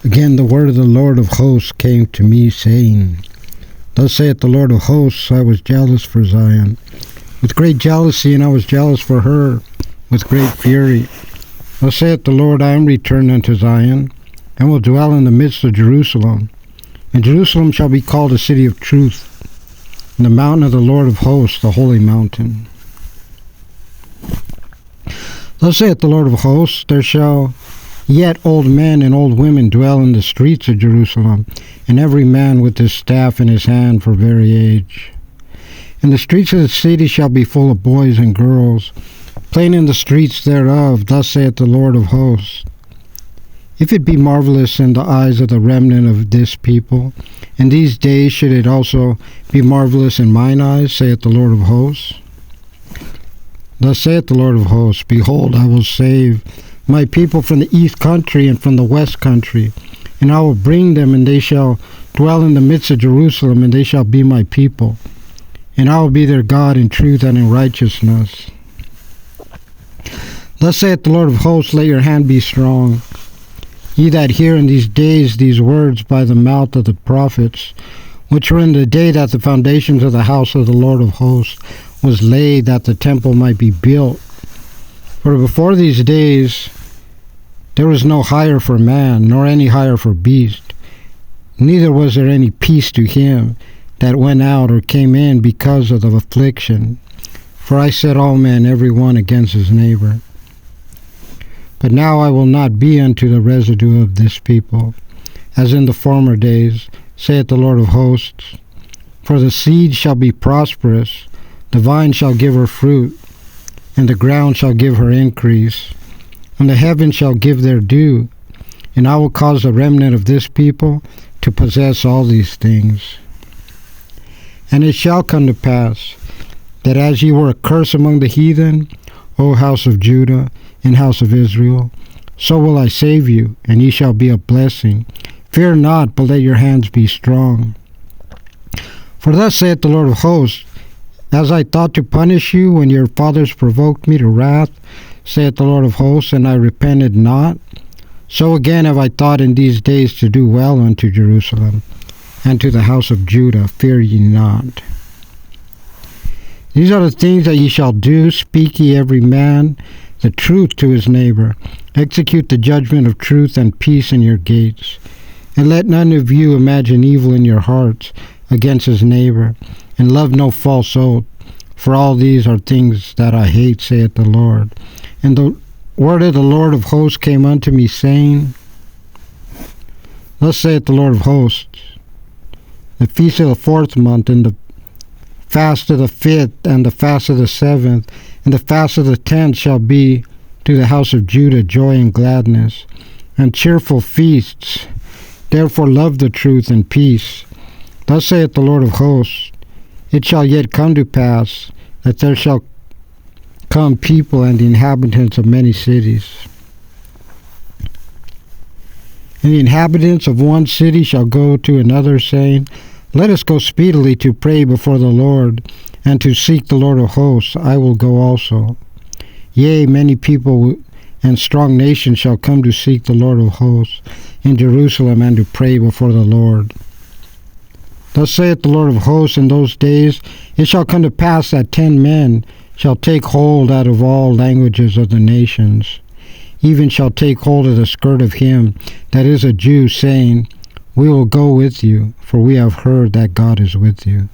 Again the word of the Lord of hosts came to me, saying, Thus saith the Lord of hosts, I was jealous for Zion, with great jealousy, and I was jealous for her, with great fury. Thus saith the Lord, I am returned unto Zion, and will dwell in the midst of Jerusalem. And Jerusalem shall be called a city of truth, and the mountain of the Lord of hosts, the holy mountain. Thus saith the Lord of hosts, there shall yet old men and old women dwell in the streets of Jerusalem, and every man with his staff in his hand for very age. And the streets of the city shall be full of boys and girls, playing in the streets thereof. Thus saith the Lord of hosts, if it be marvelous in the eyes of the remnant of this people, in these days should it also be marvelous in mine eyes, saith the Lord of hosts. Thus saith the Lord of hosts, behold, I will save my people from the east country and from the west country, and I will bring them, and they shall dwell in the midst of Jerusalem, and they shall be my people, and I will be their God in truth and in righteousness. Thus saith the Lord of hosts, let your hand be strong, ye that hear in these days these words by the mouth of the prophets, which were in the day that the foundations of the house of the Lord of hosts was laid, that the temple might be built. For before these days there was no hire for man, nor any hire for beast, neither was there any peace to him that went out or came in because of the affliction. For I set all men every one against his neighbor. But now I will not be unto the residue of this people, as in the former days, saith the Lord of hosts. For the seed shall be prosperous, the vine shall give her fruit, and the ground shall give her increase, and the heavens shall give their due, and I will cause the remnant of this people to possess all these things. And it shall come to pass, that as ye were a curse among the heathen, O house of Judah and house of Israel, so will I save you, and ye shall be a blessing. Fear not, but let your hands be strong. For thus saith the Lord of hosts, as I thought to punish you when your fathers provoked me to wrath, saith the Lord of hosts, and I repented not, so again have I thought in these days to do well unto Jerusalem, and to the house of Judah. Fear ye not. These are the things that ye shall do. Speak ye every man the truth to his neighbor. Execute the judgment of truth and peace in your gates. And let none of you imagine evil in your hearts against his neighbor, and love no false oath. For all these are things that I hate, saith the Lord. And the word of the Lord of hosts came unto me, saying, Thus saith the Lord of hosts, the feast of the 4th month, and the fast of the 5th, and the fast of the 7th, and the fast of the 10th shall be to the house of Judah joy and gladness, and cheerful feasts. Therefore love the truth and peace. Thus saith the Lord of hosts, it shall yet come to pass, that there shall come people and the inhabitants of many cities. And the inhabitants of one city shall go to another, saying, Let us go speedily to pray before the Lord, and to seek the Lord of hosts. I will go also. Yea, many people and strong nations shall come to seek the Lord of hosts in Jerusalem, and to pray before the Lord. Thus saith the Lord of hosts, in those days it shall come to pass that 10 men shall take hold out of all languages of the nations, even shall take hold of the skirt of him that is a Jew, saying, We will go with you, for we have heard that God is with you.